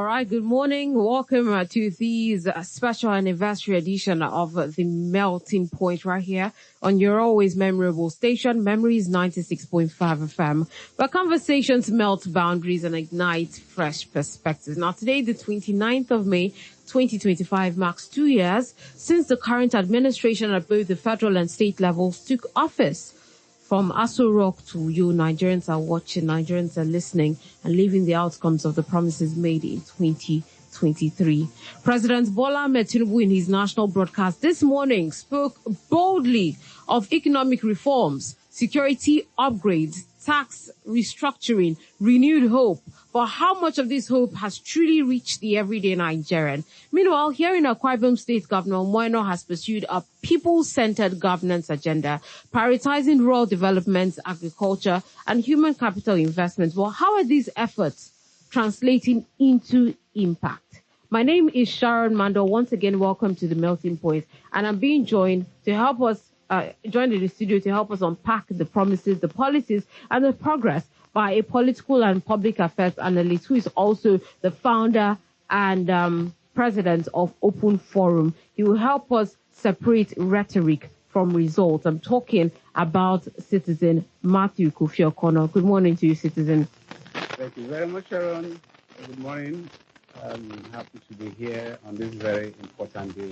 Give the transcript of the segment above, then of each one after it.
right, good morning. Welcome to this special anniversary edition of the Melting Point right here on your always memorable station, Memories 96.5 FM, where conversations melt boundaries and ignite fresh perspectives. Now, today, the 29th of May, 2025 marks 2 years since the current administration at both the federal and state levels took office. From Aso Rock to you, Nigerians are watching, Nigerians are listening and living the outcomes of the promises made in 2023. President Bola Ahmed Tinubu in his national broadcast this morning spoke boldly of economic reforms, security upgrades, tax restructuring, renewed hope. But how much of this hope has truly reached the everyday Nigerian? Meanwhile, here in Akwa Ibom State, Governor Moeno has pursued a people-centered governance agenda, prioritizing rural development, agriculture, and human capital investments. Well, how are these efforts translating into impact? My name is Sharon Mando. Once again, welcome to the Melting Point. And I'm being joined to help us, joined in the studio to help us unpack the promises, the policies, and the progress by a political and public affairs analyst who is also the founder and president of Open Forum. He will help us separate rhetoric from results. I'm talking about Citizen Matthew Kofi O'Connor. Good morning to you, Citizen. Thank you very much, Sharon. Good morning. I'm happy to be here on this very important day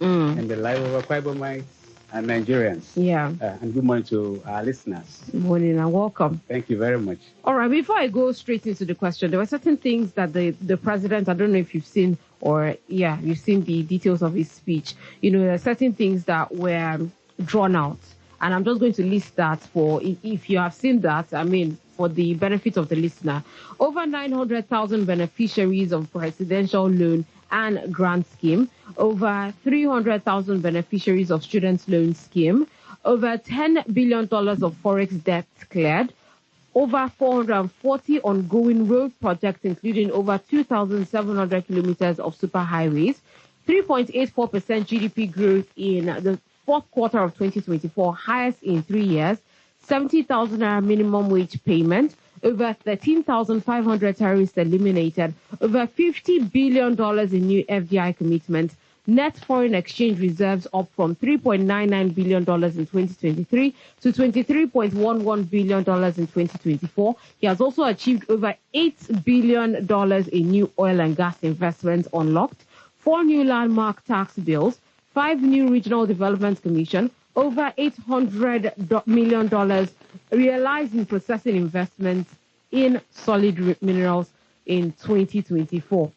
in the life of Akwa Ibomites and Nigerians. Yeah. And good morning to our listeners. Good morning and welcome. Thank you very much. All right, before I go straight into the question, there were certain things that the president, I don't know if you've seen you've seen the details of his speech. You know, there are certain things that were drawn out. And I'm just going to list that for, if you have seen that, I mean, for the benefit of the listener. Over 900,000 beneficiaries of presidential loan and grant scheme, over 300,000 beneficiaries of students loan scheme, over $10 billion of forex debt cleared, over 440 ongoing road projects, including over 2,700 kilometers of superhighways, 3.84% GDP growth in the fourth quarter of 2024, highest in 3 years, 70,000 naira minimum wage payment, over 13,500 terrorists eliminated, over $50 billion in new FDI commitments, net foreign exchange reserves up from $3.99 billion in 2023 to $23.11 billion in 2024. He has also achieved over $8 billion in new oil and gas investments unlocked, 4 new landmark tax bills, 5 new regional development commission, over $800 million realized in processing investments in solid minerals in 2024.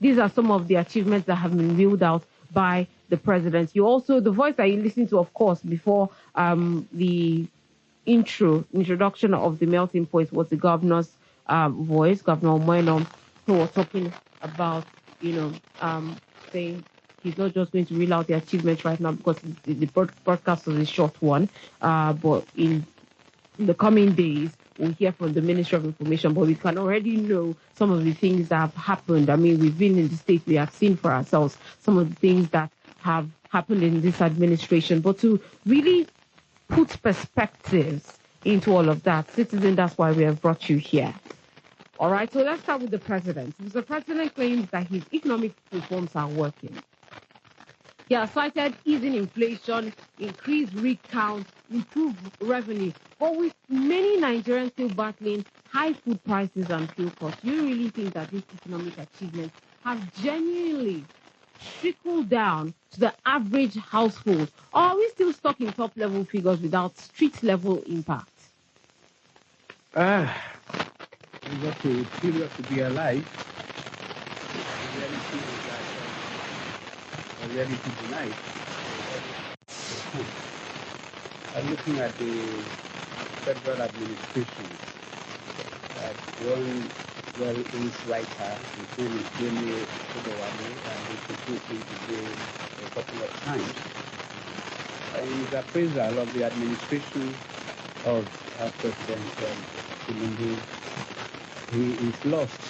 These are some of the achievements that have been wheeled out by the president. You also, the voice that you listened to, of course, before the introduction of the Melting Point was the governor's voice, Governor Moeno, who was talking about, saying he's not just going to reel out the achievements right now because the broadcast was a short one, but in the coming days, we'll hear from the Ministry of Information, but we can already know some of the things that have happened. I mean, we've been in the state, we have seen for ourselves some of the things that have happened in this administration. But to really put perspectives into all of that, Citizen, that's why we have brought you here. All right, so let's start with the president. The president claims that his economic reforms are working. He has cited easing inflation, increased rig count, improved revenue. But with many Nigerians still battling high food prices and fuel costs, do you really think that these economic achievements have genuinely trickled down to the average household? Or are we still stuck in top-level figures without street-level impact? We have to be alive. Reality tonight. I'm looking at the federal administration. One very famous writer, his name is Jamie Odowale, and he continued today a couple of times. In his appraisal of the administration of President Tinubu, he is lost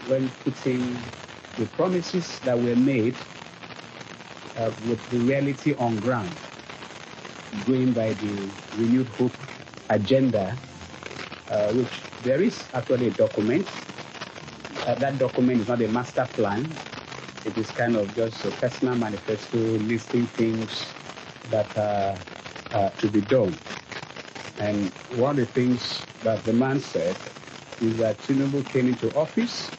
when putting the promises that were made with the reality on ground, going by the renewed hope agenda, which there is actually a document That document is not a master plan. It is kind of just a personal manifesto listing things that are to be done. And one of the things that the man said is that Tinubu came into office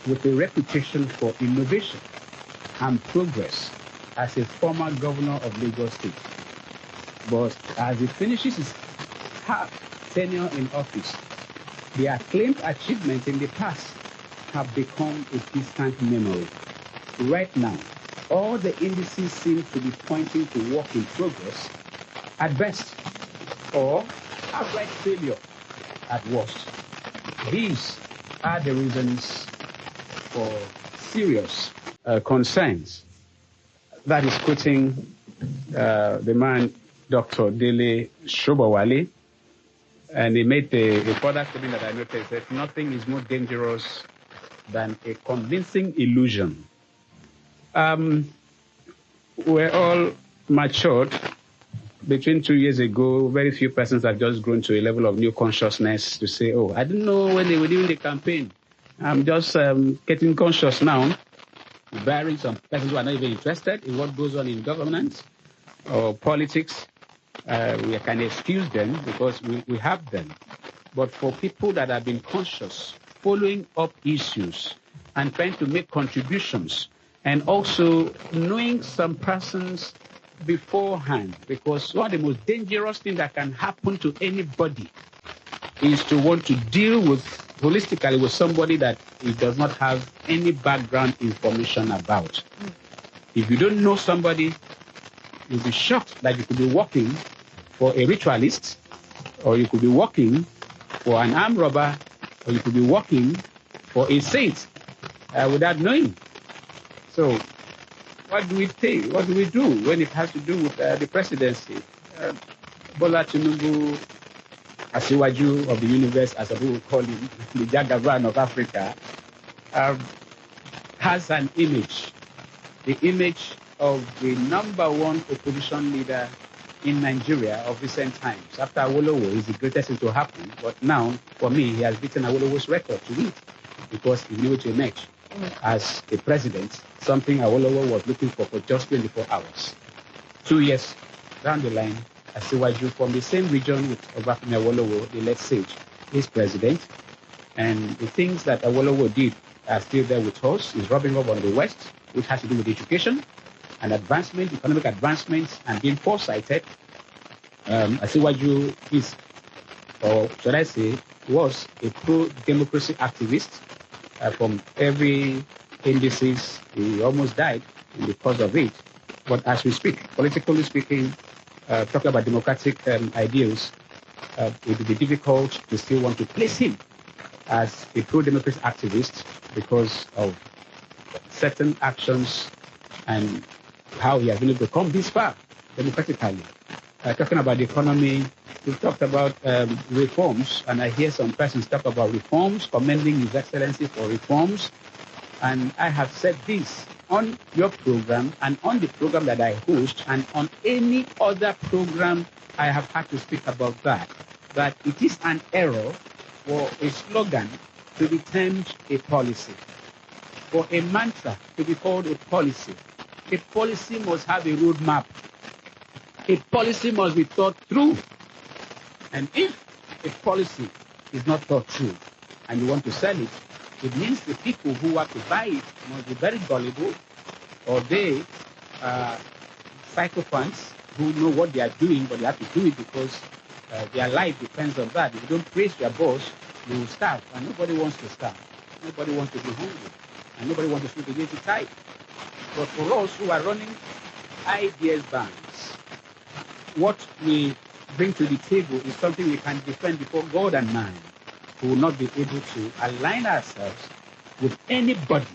with a reputation for innovation and progress as a former governor of Lagos State. But as he finishes his half tenure in office, the acclaimed achievements in the past have become a distant memory. Right now, all the indices seem to be pointing to work in progress at best, or outright failure at worst. These are the reasons for serious concerns. That is quoting the man, Dr. Dele Shobowale, and he made a further statement that I noticed that nothing is more dangerous than a convincing illusion. We're all matured. Between 2 years ago, very few persons have just grown to a level of new consciousness to say, oh, I didn't know when they were doing the campaign. I'm just getting conscious now. Barring some persons who are not even interested in what goes on in government or politics, we can excuse them because we have them. But for people that have been conscious, following up issues and trying to make contributions, and also knowing some persons beforehand, because one of the most dangerous things that can happen to anybody is to want to deal with holistically with somebody that he does not have any background information about. If you don't know somebody, you'll be shocked that you could be working for a ritualist, or you could be working for an armed robber, or you could be working for a saint without knowing. So what do we take? What do we do when it has to do with the presidency? Bola Tinubu, Asiwaju of the universe, as we would call him, the Jagaban of Africa, has an image, the image of the number one opposition leader in Nigeria of recent times. After Awolowo is the greatest thing to happen, but now, for me, he has beaten Awolowo's record to win because he knew to emerge as a president, something Awolowo was looking for just 24 hours. 2 years down the line, Asiwaju from the same region with Obafemi Awolowo, the late sage, is president. And the things that Awolowo did are still there with us. He's rubbing up on the West, which has to do with education and advancement, economic advancements, and being foresighted. Asiwaju is, or should I say, was a pro-democracy activist. From every indices, he almost died in the cause of it. But as we speak, politically speaking, talking about democratic ideals, it would be difficult to still want to place him as a pro-democracy activist because of certain actions and how he has been able to come this far democratically. Talking about the economy, we've talked about reforms, and I hear some persons talk about reforms, commending His Excellency for reforms. And I have said this on your program and on the program that I host and on any other program I have had to speak about that it is an error for a slogan to be termed a policy, for a mantra to be called a policy. A policy must have a roadmap. A policy must be thought through. And if a policy is not thought through and you want to sell it, it means the people who have to buy it must be very gullible, or they are psychopaths who know what they are doing, but they have to do it because their life depends on that. If you don't praise your boss, you will starve, and nobody wants to starve. Nobody wants to be hungry, and nobody wants to sleep against the tide. But for us who are running ideas banks, what we bring to the table is something we can defend before God and man. We will not be able to align ourselves with anybody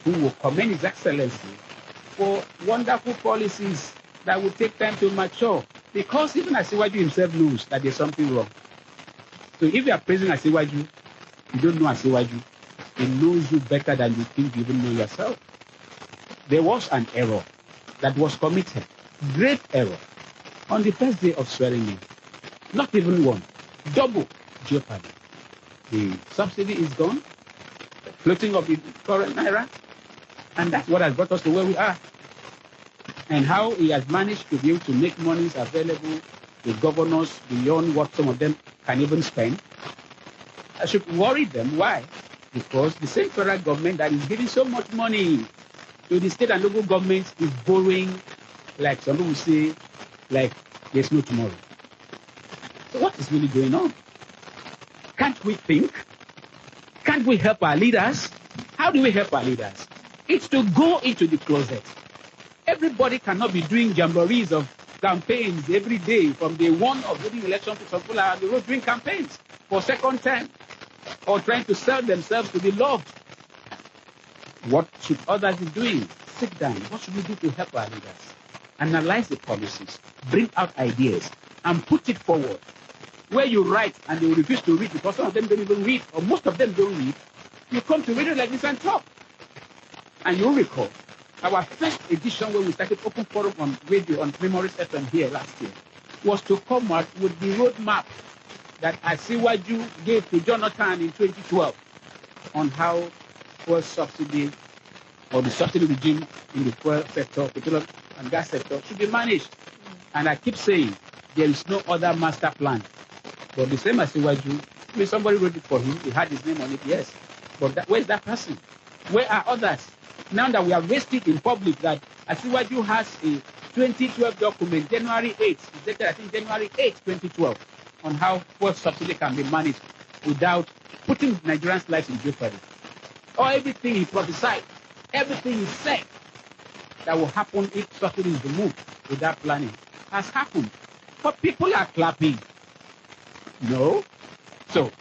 who will commend His Excellency for wonderful policies that will take time to mature. Because even Asiwaju himself knows that there's something wrong. So if you are praising Asiwaju, you don't know Asiwaju. He knows you better than you think you even know yourself. There was an error that was committed, great error, on the first day of swearing in. Not even one, double jeopardy. The subsidy is gone. floating of the current naira. And that's what has brought us to where we are. And how he has managed to be able to make monies available to governors beyond what some of them can even spend. I should worry them. Why? Because the same federal government that is giving so much money to the state and local governments is borrowing, like some people say, like there's no tomorrow. So what is really going on? Can't we think? Can't we help our leaders? How do we help our leaders? It's to go into the closet. Everybody cannot be doing jamborees of campaigns every day from day one of the election. Some people are on the road doing campaigns for second term or trying to sell themselves to be loved. What should others be doing? Sit down. What should we do to help our leaders? Analyze the policies, bring out ideas, and put it forward. Where you write and they refuse to read because some of them don't even read, or most of them don't read, you come to radio like this and talk. And you'll recall our first edition when we started Open Forum on radio on Memories FM here last year was to come out with the roadmap that Asiwaju gave to Jonathan in 2012 on how fuel subsidy or the subsidy regime in the fuel sector, petroleum and gas sector should be managed. And I keep saying there is no other master plan. But the same Asiwaju, I mean, somebody wrote it for him, he had his name on it, yes. But where is that person? Where are others? Now that we have raised it in public that Asiwaju has a 2012 document, January 8th, it's dated I think January 8th, 2012, on how fuel subsidy can be managed without putting Nigerians' lives in jeopardy. Or everything he prophesied, everything he said that will happen if subsidy is removed without planning has happened. But people are clapping. No. So,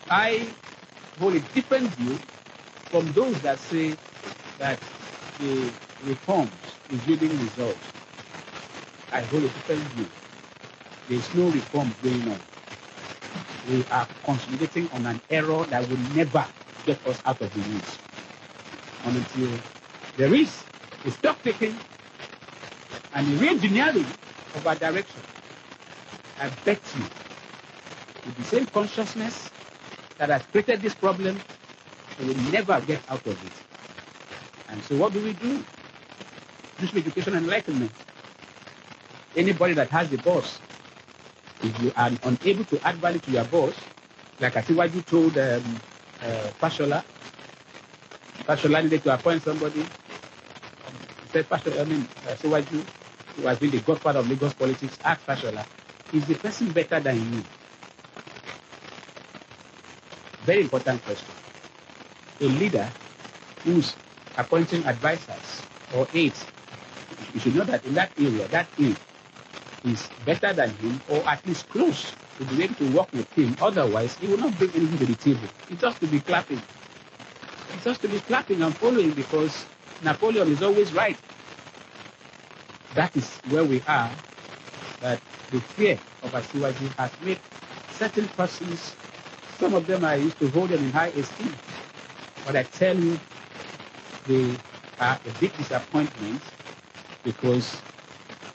I hold a different view from those that say that the reforms is yielding results. I hold a different view. There is no reform going on. We are consolidating on an error that will never get us out of the woods. Until there is a stock taking and a re-engineering of our direction. I bet you, with the same consciousness that has created this problem, we will never get out of it. And so what do? Do some education and enlightenment. Anybody that has the boss, if you are unable to add value to your boss, like I see what you told Fashola needed to appoint somebody. He said, Fashola, who has been the godfather of Lagos politics, asked Fashola, is the person better than you? Very important question. A leader who's appointing advisors or aides, you should know that in that area, that aide is better than him or at least close to be able to work with him. Otherwise, he will not bring anything to the table. It's just to be clapping. It's just to be clapping and following because Napoleon is always right. That is where we are, that the fear of Asiwaju has made certain persons, some of them I used to hold them in high esteem. But I tell you, they are a big disappointment because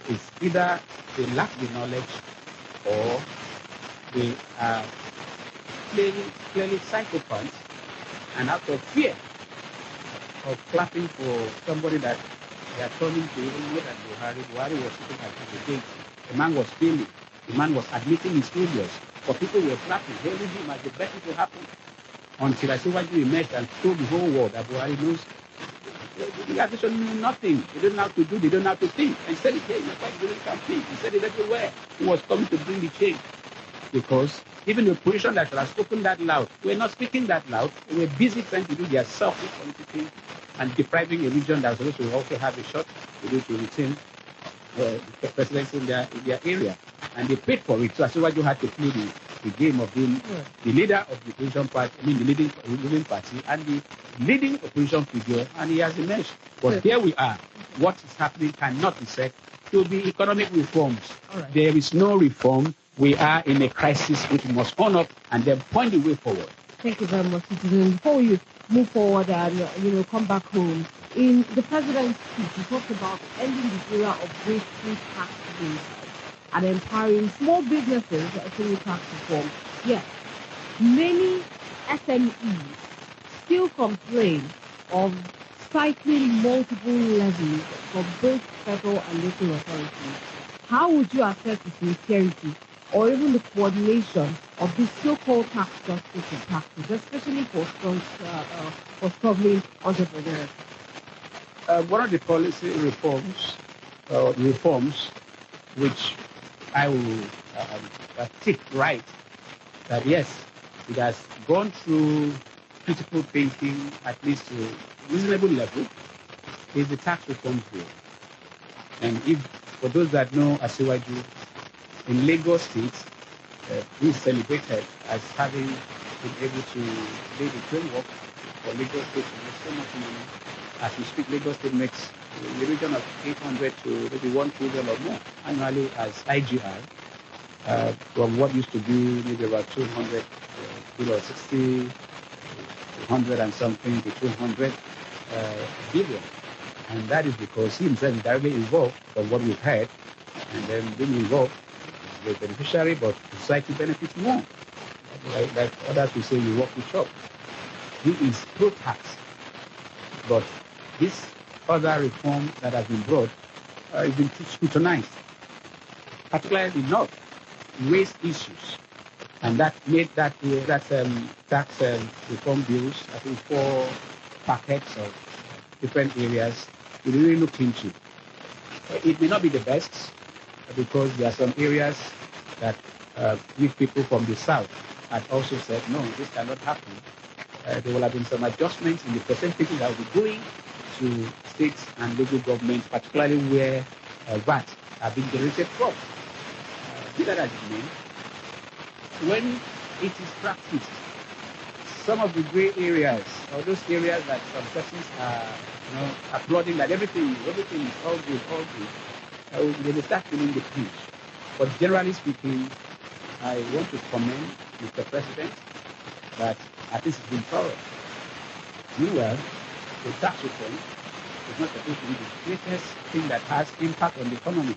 it's either they lack the knowledge or they are clearly psychopaths, and out of fear of clapping for somebody that they are turning to, even more than Buhari was sitting at the gate. The man was failing. The man was admitting his failures. But people were clapping, hailing him as the best thing to happen. Until Asiwaju emerged and told the whole world that Buhari knows the opposition knew nothing. They don't know how to do, they don't know how to think. And said it here in the fight during campaign. He said it everywhere. He was coming to bring the change. Because even the opposition that has spoken that loud, we're not speaking that loud. We're busy trying to do their selfish politicking and depriving a region that's supposed to also have a shot to retain the presidency in their area. And they paid for it. So Asiwaju had to play the game of being the leader of the opposition party, the ruling party, and the leading opposition figure, and he has emerged. But here we are. What is happening cannot be said to be economic reforms. Right. There is no reform. We are in a crisis which we must own up and then point the way forward. Thank you very much, Citizen. Before you move forward and come back home, in the president's speech, he talked about ending the era of wasteful tax bills and empowering small businesses through tax reform. Yes, many SMEs still complain of cycling multiple levies from both federal and local authorities. How would you assess the sincerity or even the coordination of this so-called tax justice and taxes, especially for struggling entrepreneurs? One of the policy reforms which I will tick right, that yes, it has gone through critical thinking at least to a reasonable level, is the tax reform bill. And if, for those that know Asiwaju, in Lagos State, he is celebrated as having been able to lay the framework for Lagos State to make so much money. As we speak, Lagos State makes in the region of 800 to maybe 1 trillion or more annually as IGR, from what used to be maybe about 200, 60, 100 and something to 200 billion. And that is because he himself is directly involved, from what we've heard, and then being involved, the beneficiary, but society benefits more. Like others will say, you walk the shop. He is pro-tax. But this other reform that has been brought has been scrutinized, particularly the North, raised issues. And that made that tax reform bills, I think 4 packets of different areas, we really looked into. It may not be the best, because there are some areas that we people from the South had also said, no, this cannot happen. There will have been some adjustments in the percentages that will be going to states and local governments, particularly where VAT are being generated from. Be that as it may, when it is practiced, some of the gray areas, or those areas that some persons are applauding that everything is all good, they will start feeling the pinch. But generally speaking, I want to commend Mr. President that at least it's been thorough. Meanwhile, the tax reform is not supposed to be the greatest thing that has impact on the economy.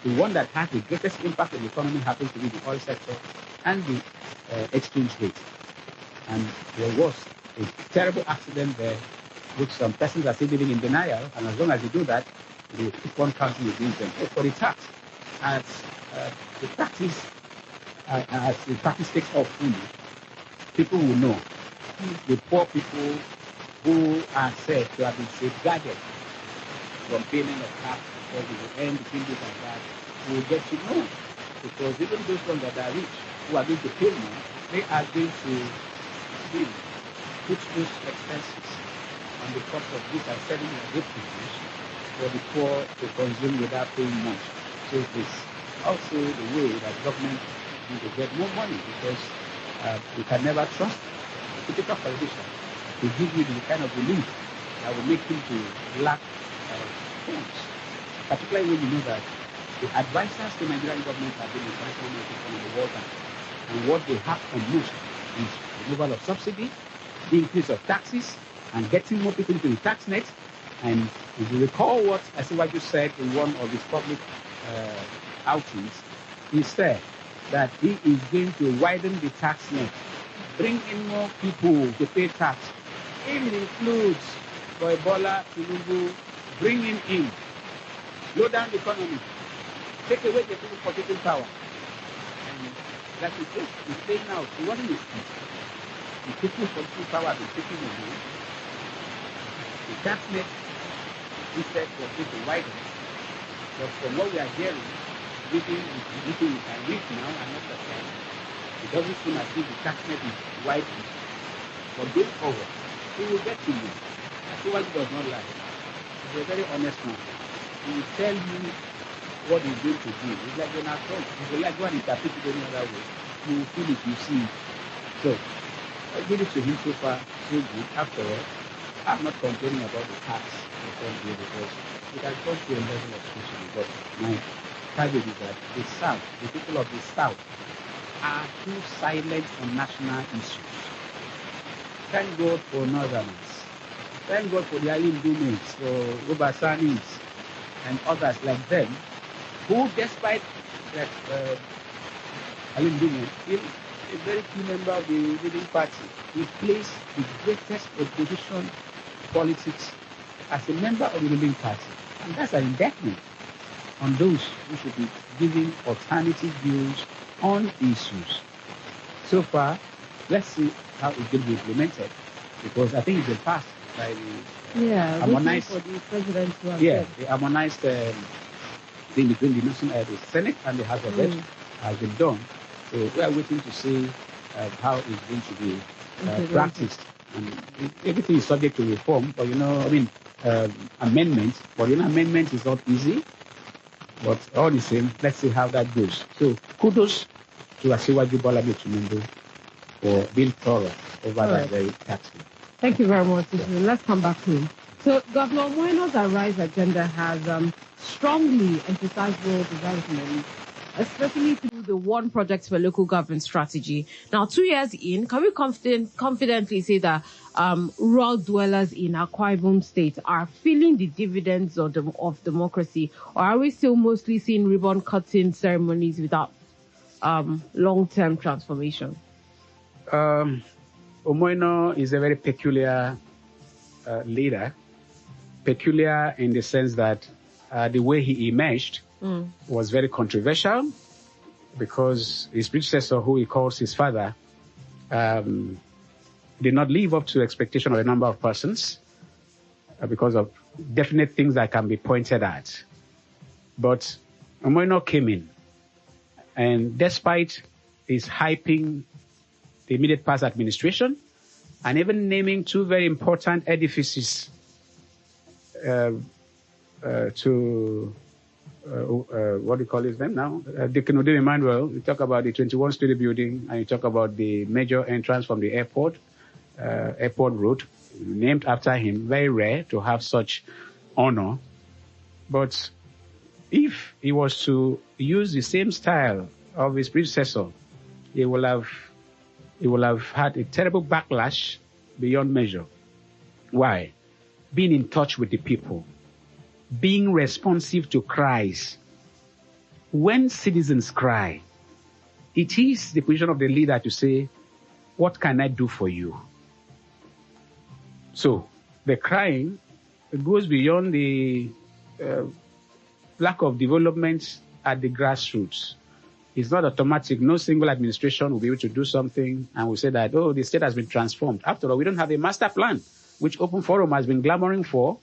The one that has the greatest impact on the economy happens to be the oil sector and the exchange rate. And there was a terrible accident there, which some persons are still living in denial, and as long as they do that, they will keep on counting against them. But for the tax, as the practice takes off fully, people will know. The poor people who are said to have been safeguarded from payment of tax because they will earn between this and that, will get to know. Because even those ones that are rich, who are going to pay more, they are going to put those expenses on the cost of goods and selling their good produce for the poor to consume without paying much. So it's also the way that government need to get more money, because you can never trust a typical politician to give you the kind of relief that will make him to lack funds. Particularly when you know that the advisors to Nigerian government have been international monetary and the World Bank. And what they have on most is removal of subsidy, the increase of taxes, and getting more people into the tax net. And if you recall what Asiwaju said in one of his public outings, he said that he is going to widen the tax net, bring in more people to pay tax. It includes for Ebola, Tinubu, bringing in, slow down the economy, take away the people for taking power. And that is it. He's saying now, it wasn't his speech. The people for taking power have been taking away. The tax net, he said, was going to widen. But from what we are hearing, reading we can read now and not the time, it doesn't seem as if the tax net is widened. But going forward, he will get to you. Asiwaju does not lie. He's a very honest man. He will tell you what he's going to do. It's like Donald Trump. If you like, go and interpret it any other way, you will feel it, you see it. So, I give it to him so far, so good. After all, I'm not complaining about the tax reform bill because it has gone to a level of scrutiny. But my target is that the South, the people of the South, are too silent on national issues. Thank God for Northerners. Thank God for the Alim Dumates, for Obasanis, and others like them, who, despite that Alim Dumates, still a very key member of the ruling party. He plays the greatest opposition politics as a member of the ruling party. And that's an indictment on those who should be giving alternative views on issues. So far, let's see how it's going to be implemented, because I think it's been passed by the harmonized for the president to the harmonized thing between the the Senate and the House of Reps has been done. So we are waiting to see how it's going to be practiced. And everything is subject to reform, but amendment. But amendment is not easy. But all the same, let's see how that goes. So kudos to Asiwaju Bola Tinubu for being thorough over that very task. Thank you very much. Let's come back to him. So Governor Omoeno's Arise agenda has strongly emphasized rural development, especially through the One Project for Local Government strategy. Now, 2 years in, can we confidently say that rural dwellers in Akwa Ibom State are feeling the dividends of democracy, or are we still mostly seeing ribbon-cutting ceremonies without long-term transformation? Omoeno is a very peculiar leader, peculiar in the sense that the way he emerged was very controversial, because his predecessor, who he calls his father, did not live up to expectation of a number of persons because of definite things that can be pointed at. But Omoeno came in, and despite his hyping the immediate past administration and even naming two very important edifices what do you call his name now? Deacon Emmanuel. You talk about the 21-story building, and you talk about the major entrance from the airport road, named after him. Very rare to have such honor. But if he was to use the same style of his predecessor, he will have had a terrible backlash beyond measure. Why? Being in touch with the people, being responsive to cries. When citizens cry, it is the position of the leader to say, what can I do for you? So the crying goes beyond the lack of development at the grassroots. It's not automatic. No single administration will be able to do something and will say that, oh, the state has been transformed. After all, we don't have a master plan, which Open Forum has been clamoring for.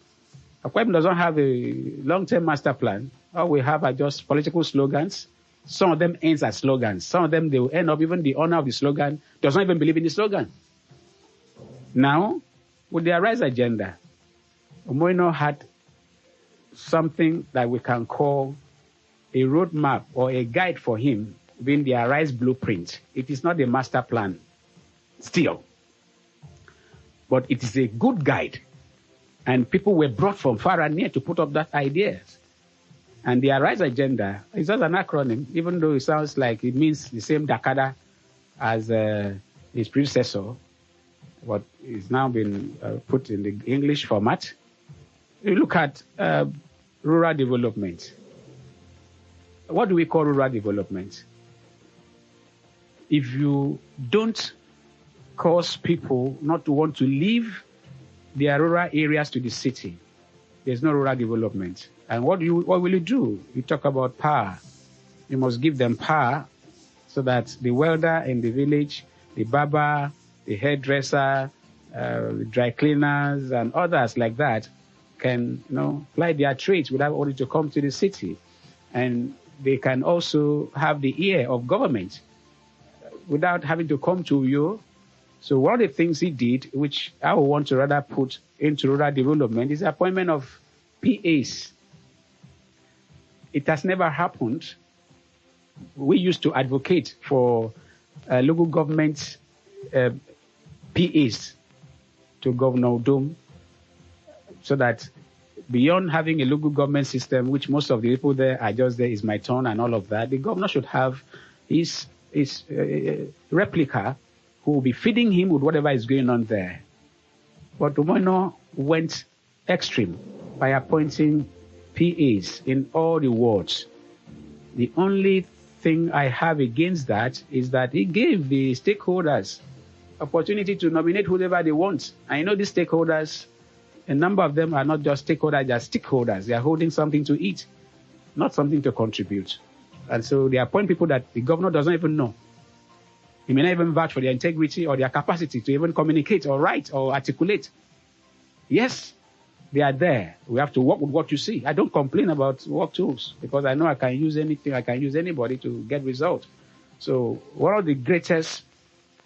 Akwa Ibom doesn't have a long-term master plan. All we have are just political slogans. Some of them ends as slogans. Some of them, they will end up, even the owner of the slogan does not even believe in the slogan. Now, with the Arise agenda, Omoeno had something that we can call a roadmap or a guide for him, being the Arise blueprint. It is not a master plan still, but it is a good guide. And people were brought from far and near to put up that ideas. And the Arise agenda is just an acronym, even though it sounds like it means the same Dakada as his predecessor, but it's now been put in the English format. You look at rural development. What do we call rural development? If you don't cause people not to want to leave their rural areas to the city, there's no rural development. And what will you do? You talk about power. You must give them power so that the welder in the village, the barber, the hairdresser, the dry cleaners, and others like that can, ply their trades without wanting to come to the city. And they can also have the ear of government without having to come to you. So one of the things he did, which I would want to rather put into rural development, is the appointment of PAs. It has never happened. We used to advocate for local government PAs to Governor Udom, so that beyond having a local government system, which most of the people there are just there is my turn and all of that, the governor should have his replica who will be feeding him with whatever is going on there. But Omoeno went extreme by appointing PAs in all the wards. The only thing I have against that is that he gave the stakeholders opportunity to nominate whoever they want. I know these stakeholders, a number of them are not just stakeholders, they are stakeholders. They are holding something to eat, not something to contribute. And so they appoint people that the governor doesn't even know. He may not even vouch for their integrity or their capacity to even communicate or write or articulate. Yes, they are there. We have to work with what you see. I don't complain about work tools because I know I can use anything, I can use anybody to get results. So one of the greatest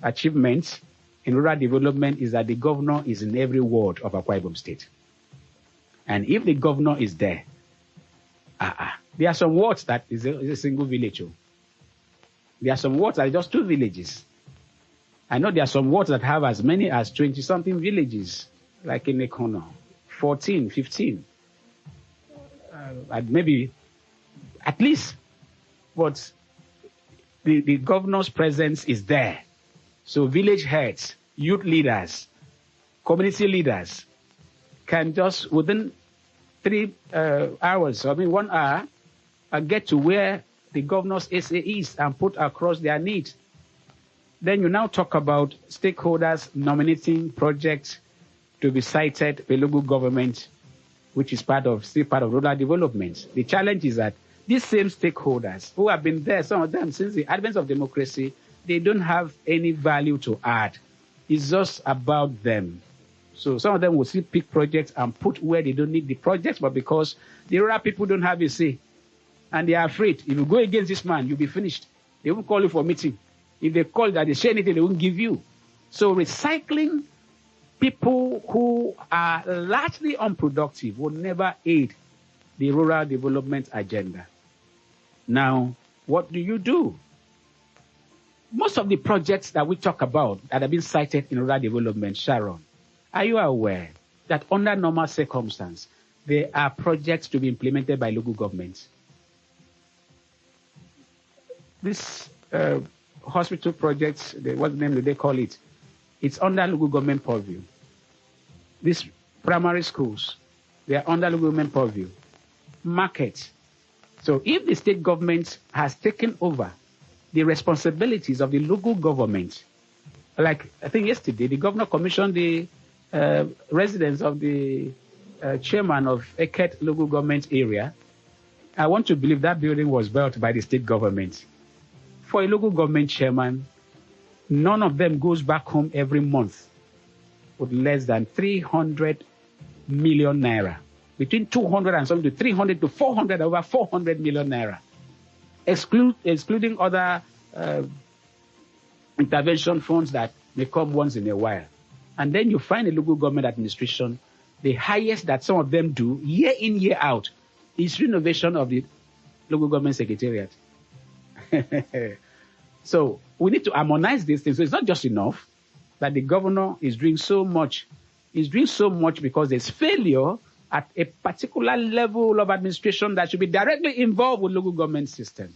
achievements in rural development is that the governor is in every ward of Akwa Ibom State. And if the governor is there, there are some wards that is a single village. There are some wards that are just 2 villages. I know there are some wards that have as many as 20-something villages, like in Ekono, 14, 15. Maybe at least. But the governor's presence is there. So village heads, youth leaders, community leaders can just within 3 hours, 1 hour, get to where the governor's SA is and put across their needs. Then you now talk about stakeholders nominating projects to be cited by local government, which is still part of rural development. The challenge is that these same stakeholders who have been there, some of them since the advent of democracy, they don't have any value to add. It's just about them. So some of them will still pick projects and put where they don't need the projects, but because the rural people don't have a say, and they are afraid, if you go against this man, you'll be finished. They won't call you for a meeting. If they call that they share anything, they won't give you. So recycling people who are largely unproductive will never aid the rural development agenda. Now, what do? Most of the projects that we talk about that have been cited in rural development, Sharon, are you aware that under normal circumstances, there are projects to be implemented by local governments? This hospital projects, what name do they call it? It's under local government purview. These primary schools, they are under local government purview. Market. So if the state government has taken over the responsibilities of the local government, like I think yesterday, the governor commissioned the residents of the chairman of Eket local government area. I want to believe that building was built by the state government. For a local government chairman, none of them goes back home every month with less than 300 million naira. Between 200 and something to 300 to 400, over 400 million naira. Excluding other intervention funds that may come once in a while. And then you find a local government administration, the highest that some of them do, year in, year out, is renovation of the local government secretariat. So we need to harmonize these things. So it's not just enough that the governor is doing so much. He's doing so much because there's failure at a particular level of administration that should be directly involved with local government system.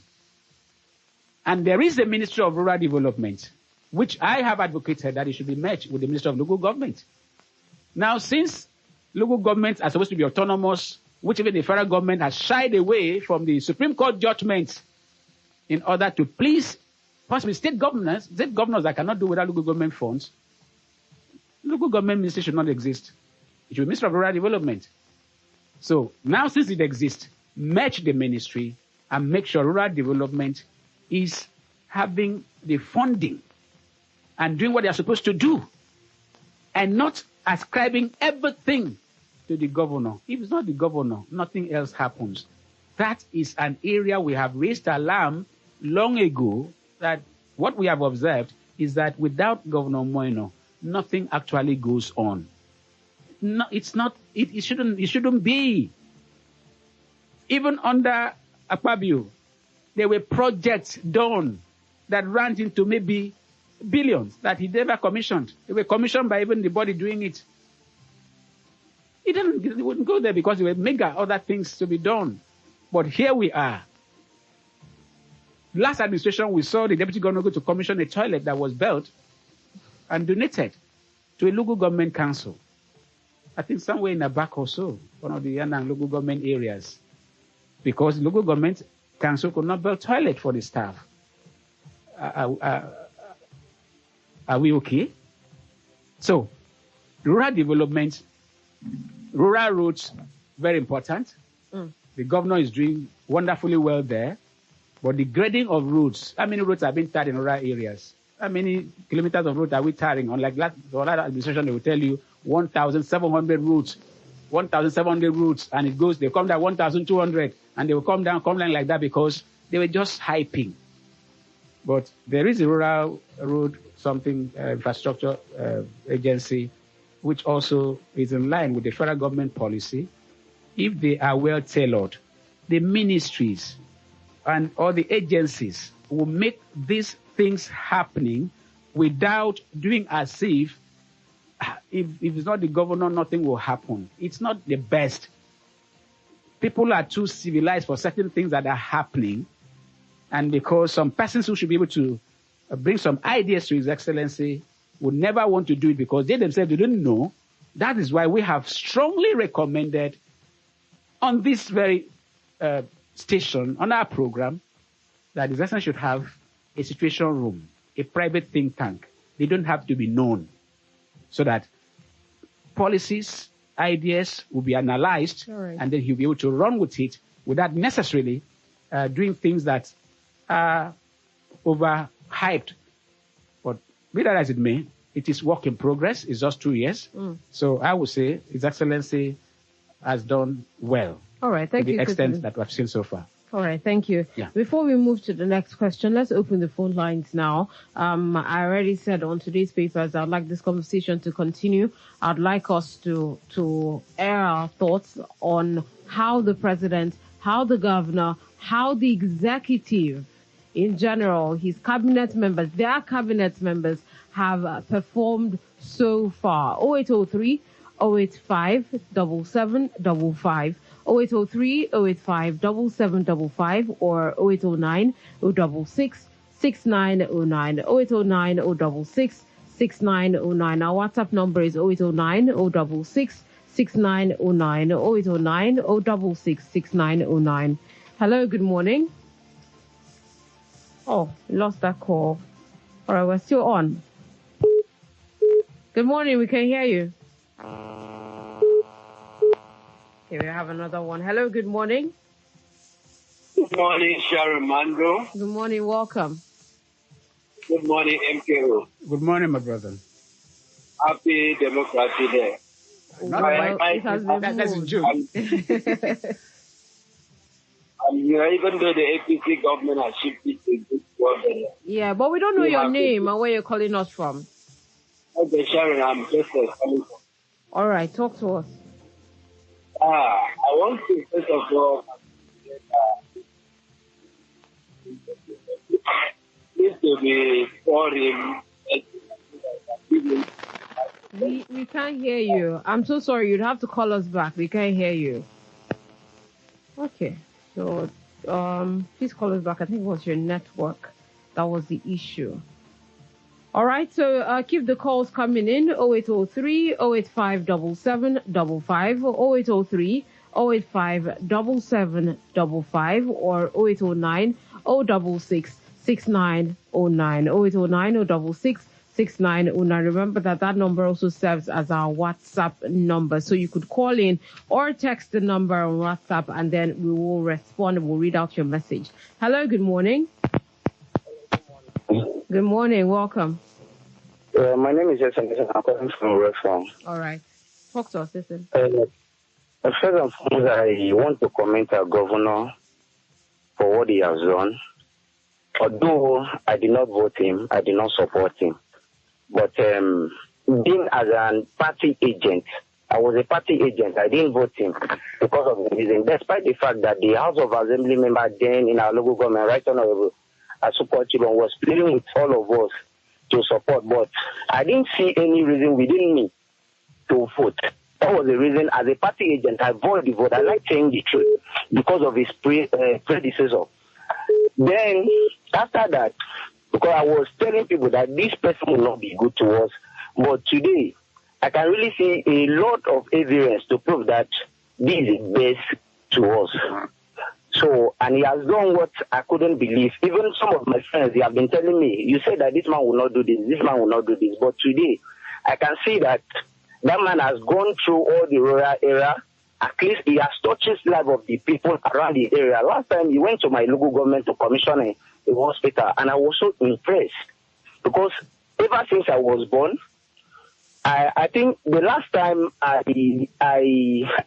And there is a Ministry of Rural Development, which I have advocated that it should be merged with the Ministry of Local Government. Now, since local governments are supposed to be autonomous, which even the federal government has shied away from the Supreme Court judgments in order to please possibly state governors that cannot do without local government funds, local government ministry should not exist. It should be Ministry of Rural Development. So now since it exists, merge the ministry and make sure rural development is having the funding and doing what they are supposed to do and not ascribing everything to the governor. If it's not the governor, nothing else happens. That is an area we have raised alarm long ago, that what we have observed is that without Governor Moino, nothing actually goes on. No, it's not. It shouldn't be. Even under Akpabio, there were projects done that ran into maybe billions that he never commissioned. They were commissioned by even the body doing it. He wouldn't go there because there were mega other things to be done. But here we are. Last administration, we saw the deputy governor go to commission a toilet that was built and donated to a local government council. I think somewhere in the back or so, one of the Yanang local government areas. Because local government council could not build toilet for the staff. Are we okay? So, rural development, rural roads, very important. The governor is doing wonderfully well there. But the grading of roads, how many roads have been tarred in rural areas? How many kilometers of road are we tarring? Unlike the other administration, they will tell you 1,700 roads, 1,700 roads, and it goes, they come down 1,200, and they will come down like that because they were just hyping. But there is a rural road infrastructure agency, which also is in line with the federal government policy. If they are well tailored, the ministries and all the agencies will make these things happening without doing as if it's not the governor, nothing will happen. It's not the best. People are too civilized for certain things that are happening. And because some persons who should be able to bring some ideas to His Excellency would never want to do it because they themselves didn't know. That is why we have strongly recommended on this very station, on our program, that His Excellency should have a situation room, a private think tank. They don't have to be known, so that policies, ideas will be analyzed, and then he'll be able to run with it without necessarily doing things that are overhyped. But be that as it may, it is work in progress. It's just 2 years. So I would say His Excellency has done well. All right, thank you. To the extent that we've seen so far. All right, thank you. Yeah. Before we move to the next question, let's open the phone lines now. I already said on today's papers, I'd like this conversation to continue. I'd like us to air our thoughts on how the president, how the governor, how the executive in general, his cabinet members, their cabinet members have performed so far. 0803 085 7755. 0803 085 7755 or 0809 066 6909. 0809 066 6909. Our WhatsApp number is 0809 066 6909. 0809 066 6909. Hello, good morning. Oh, lost that call. All right, we're still on. Good morning, we can hear you. Okay, we have another one. Hello, good morning. Good morning, Sharon Mando. Good morning, welcome. Good morning, MKO. Good morning, my brother. Happy Democracy Day. It has been that's in June. Even though the APC government has shifted to good government. Yeah, but we don't know your name and where you're calling us from. Okay, Sharon, I'm just calling from. All right, talk to us. I want to, first of all, need to be for him. We can't hear you. I'm so sorry. You'd have to call us back. We can't hear you. Okay. So, please call us back. I think it was your network that was the issue. All right. So, keep the calls coming in. 0803 085 7755 or 0803 085 7755 or 0809 066 6909. 0809 066 6909. Remember that number also serves as our WhatsApp number. So you could call in or text the number on WhatsApp and then we will respond. We'll read out your message. Hello, good morning. Good morning, welcome. My name is Jason. I'm calling from Redfern. All right. Talk to us, listen. First and foremost, I want to commend our governor for what he has done. Although I did not vote him, I did not support him. But being as a party agent, I was a party agent. I didn't vote him because of the reason. Despite the fact that the House of Assembly member then in our local government, Right Honorable Asuko Chibon, was pleading with all of us to support. But I didn't see any reason within me to vote. That was the reason. As a party agent, I voted the vote. I like saying the truth because of his predecessor. Then, after that, because I was telling people that this person will not be good to us, but today, I can really see a lot of evidence to prove that this is best to us. So, and he has done what I couldn't believe. Even some of my friends, they have been telling me, you said that this man will not do this man will not do this. But today, I can see that that man has gone through all the rural area. At least he has touched the life of the people around the area. Last time he went to my local government to commission a hospital, and I was so impressed because ever since I was born, I think the last time I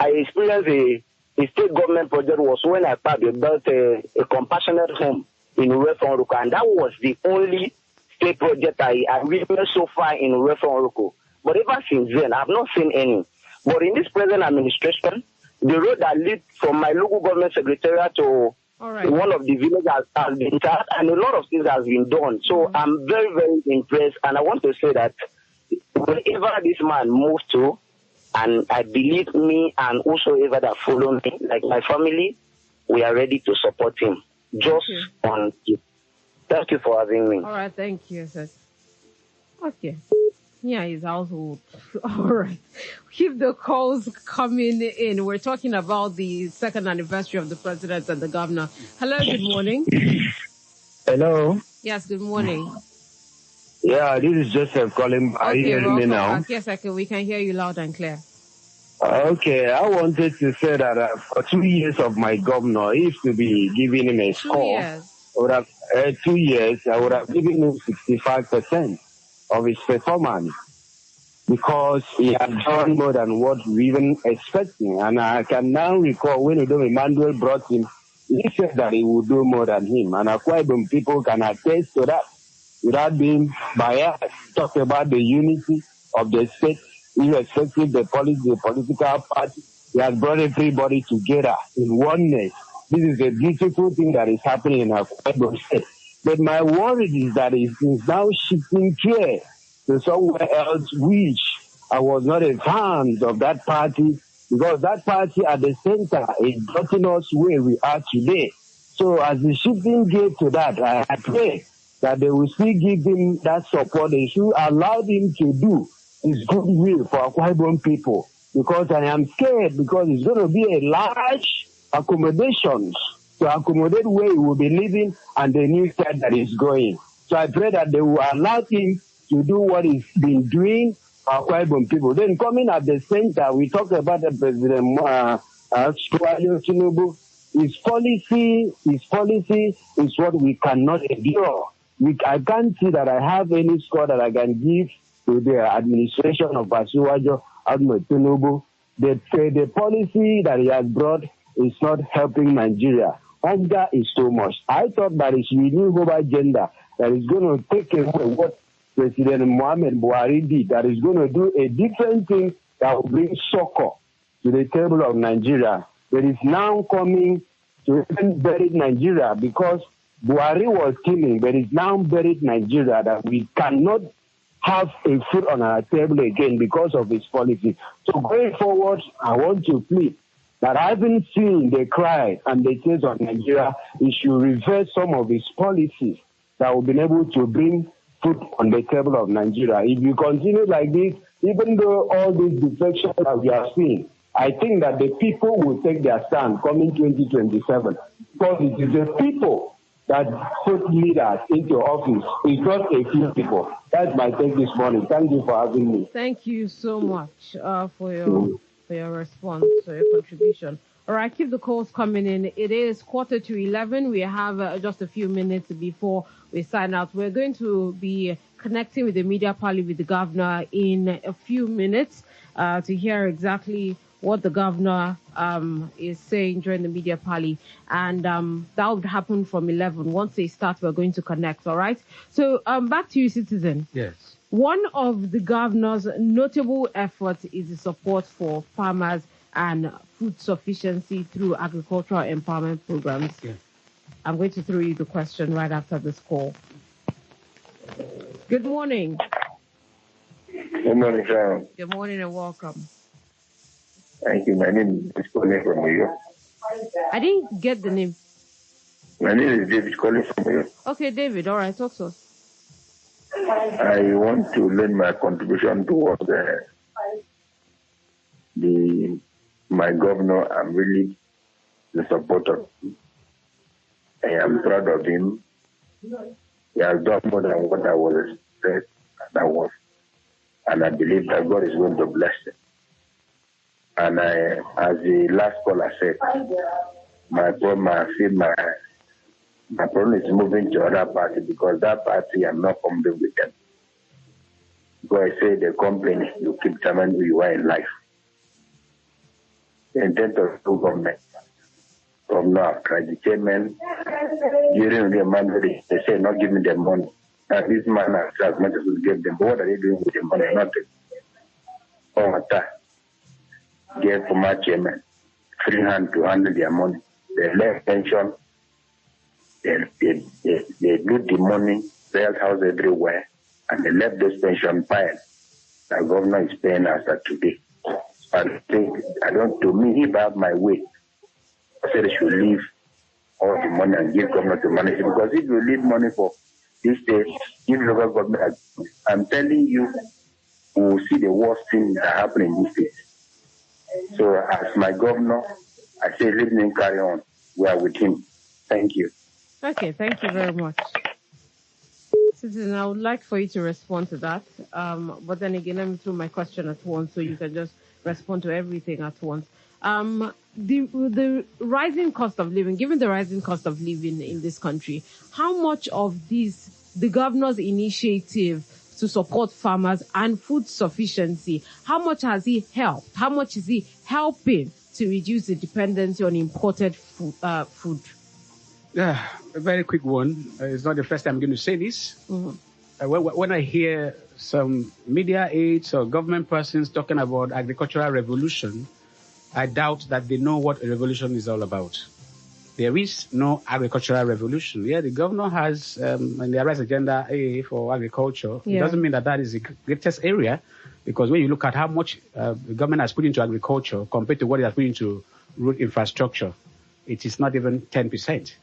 experienced a state government project was when I built a compassionate home in Urefonruko, and that was the only state project I witnessed so far in Urefonruko. But ever since then, I've not seen any. But in this present administration, the road that leads from my local government secretariat to one of the villages has been started, and a lot of things has been done. So I'm very, very impressed, and I want to say that wherever this man moves to, and I believe me and whosoever that follow me, like my family, we are ready to support him. On you. Thank you for having me. All right, thank you, sir. Okay. Yeah, his household. All right. Keep the calls coming in. We're talking about the second anniversary of the president and the governor. Hello, good morning. Hello. Yes, good morning. Yeah, this is Joseph calling. Are you hearing me now? Yes, we can hear you loud and clear. Okay, I wanted to say that for 2 years of my governor, if to be giving him a score, I would have 2 years, I would have given him 65% of his performance because he had done more than what we even expecting. And I can now recall when Emmanuel brought him, he said that he would do more than him. And Akwa Ibom people can attest to that without being biased. Talk about the unity of the state, irrespective of the political party. He has brought everybody together in oneness. This is a beautiful thing that is happening in Akwa Ibom state. But my worry is that it is now shifting care to somewhere else, which I was not a fan of that party, because that party at the center is getting us where we are today. So as the shifting gear to that, I pray that they will still give him that support. They should allow him to do his goodwill for Akwa Ibom people, because I am scared because it's going to be a large accommodations to accommodate where he will be living and the new state that is going. So I pray that they will allow him to do what he's been doing for Akwa Ibom people. Then coming at the center, we talked about the President Tinubu. His policy is what we cannot endure. I can't see that I have any score that I can give to the administration of Asiwaju Ahmed Tinubu. The policy that he has brought is not helping Nigeria. Hunger is too much. I thought that it's renewable agenda that is going to take away what President Muhammad Buhari did, that is going to do a different thing that will bring succor to the table of Nigeria. That is now coming to even bury Nigeria because Buhari was killing, but it's now buried Nigeria that we cannot have a food on our table again because of his policy. So going forward, I want to plead that having seen the cry and the tears of Nigeria, he should reverse some of his policies that will be able to bring food on the table of Nigeria. If you continue like this, even though all these defections that we are seeing, I think that the people will take their stand coming 2027 because it is the people that put leaders into office. It's not a few people. That's my take this morning. Thank you for having me. Thank you so much for your response, for your contribution. All right, keep the calls coming in. It is 11:15. We have just a few minutes before we sign out. We're going to be connecting with the media party with the governor in a few minutes to hear exactly what the governor is saying during the media party. And that would happen from 11. Once they start, we're going to connect, all right? So back to you, Citizen. Yes. One of the governor's notable efforts is the support for farmers and food sufficiency through agricultural empowerment programs. Yeah. I'm going to throw you the question right after this call. Good morning. Good morning, Sharon. Good morning and welcome. Thank you. My name is calling from New York. I didn't get the name. My name is David calling from New York. Okay, David. All right, talk to us. I want to lend my contribution towards my governor. I'm really the supporter I am proud of him. He has done more than what I was expected and I believe that God is going to bless him. And as the last caller said, my problem is moving to other party because that party I'm not comfortable with them. Because I say the company, you keep telling who you are in life. The intent of the government. From now, the chairman, during the mandate, they say not give me the money. And this man has as much as we give them. But what are they doing with the money? Nothing. Oh, gave former chairman free hand to handle their money. They left pension. They loot the money, sell house everywhere, and they left this pension pile. The governor is paying us that today. To me, if I have my way, I said I should leave all the money and give government to manage it. Because if you leave money for this state, give local government, I'm telling you, we will see the worst thing that happen in this state. So as my governor, I say let him carry on. We are with him. Thank you. Okay, thank you very much. Citizen, I would like for you to respond to that. But then again, let me throw my question at once so you can just respond to everything at once. The rising cost of living, given the rising cost of living in this country, how much of the governor's initiative to support farmers and food sufficiency, how much has he helped? How much is he helping to reduce the dependency on imported food? Yeah, a very quick one. It's not the first time I'm going to say this. Mm-hmm. When I hear some media aides or government persons talking about agricultural revolution, I doubt that they know what a revolution is all about. There is no agricultural revolution. Yeah, the governor has in the Arise Agenda A for agriculture. Yeah. It doesn't mean that is the greatest area, because when you look at how much the government has put into agriculture compared to what it has put into road infrastructure, it is not even 10%.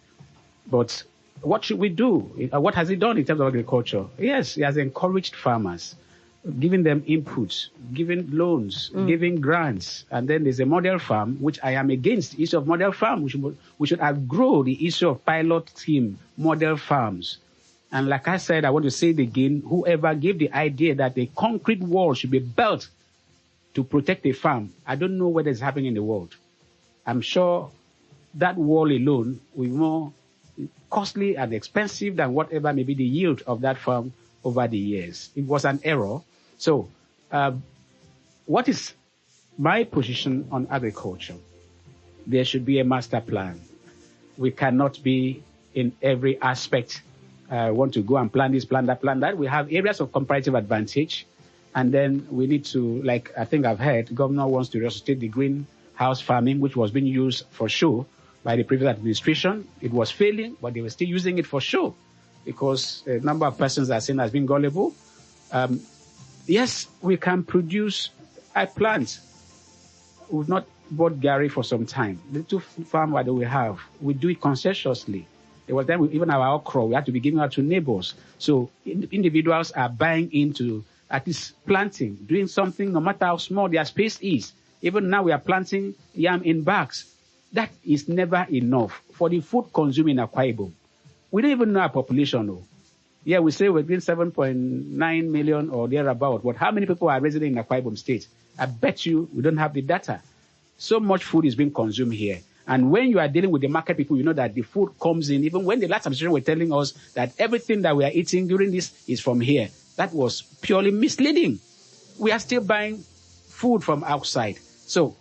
But what should we do? What has he done in terms of agriculture? Yes, he has encouraged farmers, giving them inputs, giving loans, giving grants. And then there's a model farm, which I am against the issue of model farm. We should outgrow the issue of pilot team, model farms. And like I said, I want to say it again, whoever gave the idea that a concrete wall should be built to protect a farm, I don't know whether it's happening in the world. I'm sure that wall alone will be more costly and expensive than whatever may be the yield of that farm over the years. It was an error. So, what is my position on agriculture? There should be a master plan. We cannot be in every aspect, want to go and plan this, plan that. We have areas of comparative advantage. And then we need to, like I think I've heard, governor wants to resuscitate the greenhouse farming, which was being used for show by the previous administration. It was failing, but they were still using it for show because a number of persons are seen as being gullible. Yes, we can produce. I plant. We've not bought Gary for some time. The little farm that we have, we do it conscientiously. There was then even our okra, we had to be giving out to neighbors. So individuals are buying into at least planting, doing something, no matter how small their space is. Even now we are planting yam in bags. That is never enough for the food consumed in Akwa Ibom. We don't even know our population, though. Yeah, we say we're getting 7.9 million or thereabout, but how many people are resident in Akwa Ibom State? I bet you we don't have the data. So much food is being consumed here. And when you are dealing with the market people, you know that the food comes in. Even when the last administration were telling us that everything that we are eating during this is from here, that was purely misleading. We are still buying food from outside. So,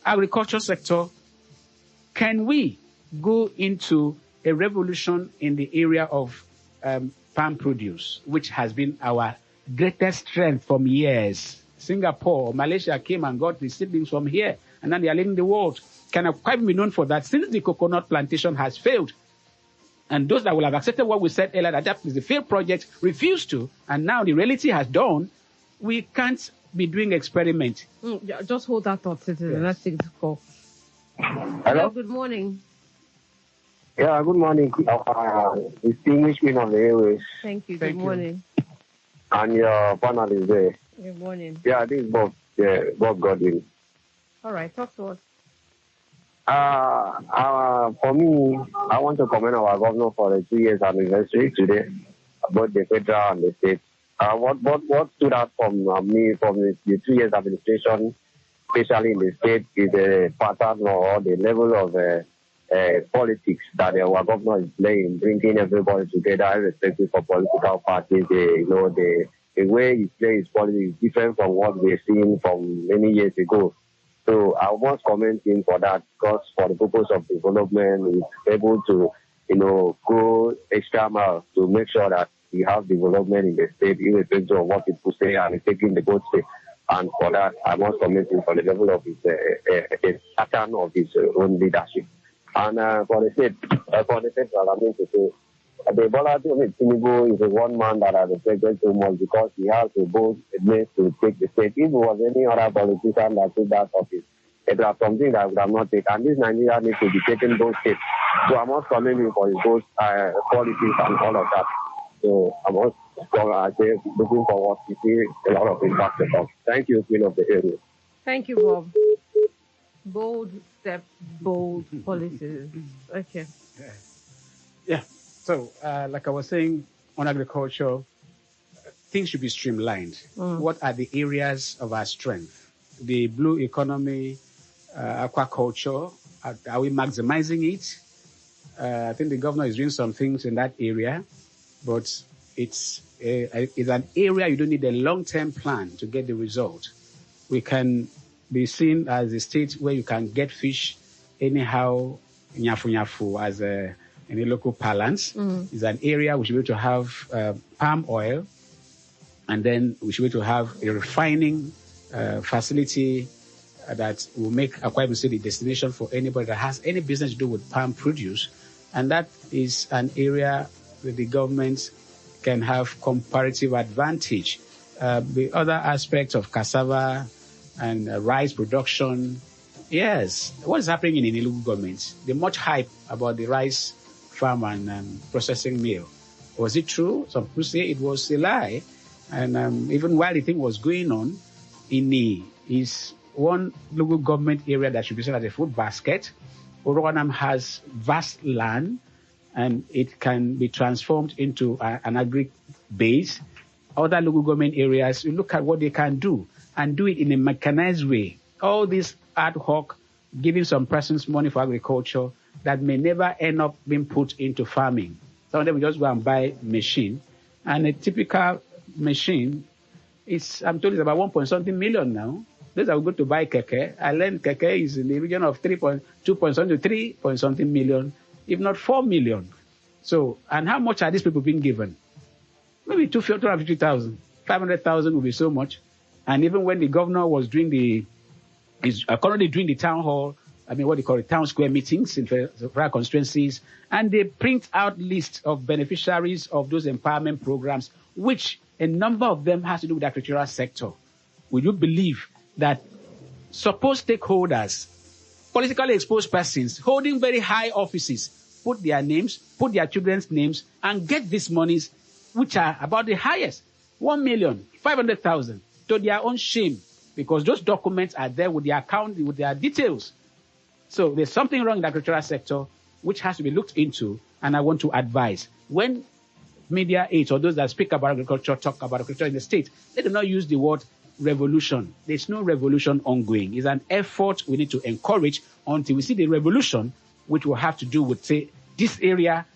agriculture sector, can we go into a revolution in the area of palm produce, which has been our greatest strength from years? Singapore, Malaysia came and got the seedlings from here, and now they are leading the world. Can Akwa Ibom be known for that? Since the coconut plantation has failed, and those that will have accepted what we said earlier, that is a failed project, refused to, and now the reality has dawned, we can't be doing experiment. Just hold that thought, citizen. Yes. Let's take the call. Hello, good morning. Yeah, good morning. Distinguished Queen of the Airways. Thank you. Good morning. And your panel is there. Good morning. Yeah, this is Bob Godwin. All right, talk to us. For me, I want to commend our governor for the 2 years anniversary today, both the federal and the state. What stood out from me from the 2 years administration, especially in the state, is the pattern or the level of politics that our governor is playing, bringing everybody together, irrespective of political parties. The way he plays politics is different from what we've seen from many years ago. So I must commend him for that, because for the purpose of development, he's able to, go extra mile to make sure that we have development in the state, irrespective of what people say, and he's taking the good step. And for that, I must commend him for the level of his pattern of his own leadership. And for the state, I mean to say, the Bola Tinubu is one man that I respected so much, because he has the bold admit to take the state. If it was any other politician that took that office, it was something that I would have not taken. And this Nigeria needs to be taken both states. So I must commend him for his both qualities and all of that. So I say, looking forward to see a lot of impact to come. Thank you, Queen of the Area. Thank you, Bob. Bold steps, bold policies. Okay. Yeah. So, like I was saying, on agriculture, things should be streamlined. What are the areas of our strength? The blue economy, aquaculture, are we maximizing it? I think the governor is doing some things in that area, but it's an area you don't need a long-term plan to get the result. We can be seen as a state where you can get fish anyhow, nyafu as in a local parlance. It's an area we should be able to have palm oil, and then we should be able to have a refining facility that will make Akwa Ibom State the destination for anybody that has any business to do with palm produce. And that is an area where the government can have comparative advantage. The other aspects of cassava and rice production, yes. What is happening in the local government? The much hype about the rice farm and processing mill. Was it true? Some people say it was a lie. And even while the thing was going on, Ini is one local government area that should be seen as a food basket. Orowanam has vast land, and it can be transformed into an agri base. Other local government areas, you look at what they can do and do it in a mechanized way. All this ad hoc, giving some persons money for agriculture that may never end up being put into farming. Some of them will just go and buy machine, and a typical machine I'm told it's about 1 point something million now. Those are good to buy keke. I learned keke is in the region of 2 point something to 3 point something million, if not 4 million. So, and how much are these people being given? Maybe 250,000, 500,000 will be so much. And even when the governor was is currently doing the town hall, what they call it, town square meetings in various constituencies, and they print out lists of beneficiaries of those empowerment programs, which a number of them has to do with the agricultural sector. Would you believe that supposed stakeholders, politically exposed persons, holding very high offices, put their names, put their children's names, and get these monies, which are about the highest, 1,500,000, to their own shame, because those documents are there with their account, with their details. So there's something wrong in the agricultural sector, which has to be looked into, and I want to advise. When media aides or those that speak about agriculture talk about agriculture in the state, they do not use the word revolution. There's no revolution ongoing. It's an effort we need to encourage until we see the revolution, which will have to do with, say, this area.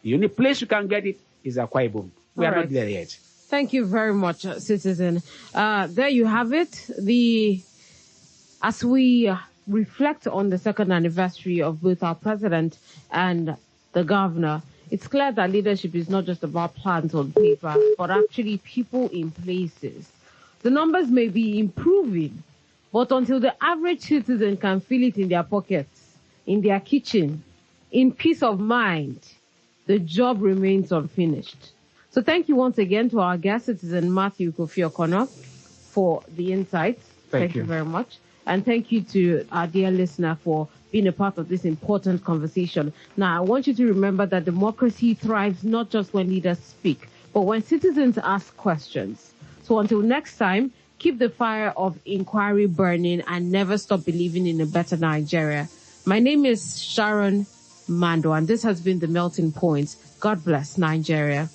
The only place you can get it is Akwa Ibom. We are not there yet. Thank you very much, Citizen. There you have it. As we reflect on the second anniversary of both our president and the governor, it's clear that leadership is not just about plans on paper, but actually people in places. The numbers may be improving, but until the average citizen can feel it in their pockets, in their kitchen, in peace of mind, the job remains unfinished. So thank you once again to our guest, Citizen Matthew Kofi Okono, for the insights. Thank you very much. And thank you to our dear listener for being a part of this important conversation. Now, I want you to remember that democracy thrives not just when leaders speak, but when citizens ask questions. So until next time, keep the fire of inquiry burning and never stop believing in a better Nigeria. My name is Sharon Mando, and this has been The Melting Point. God bless Nigeria.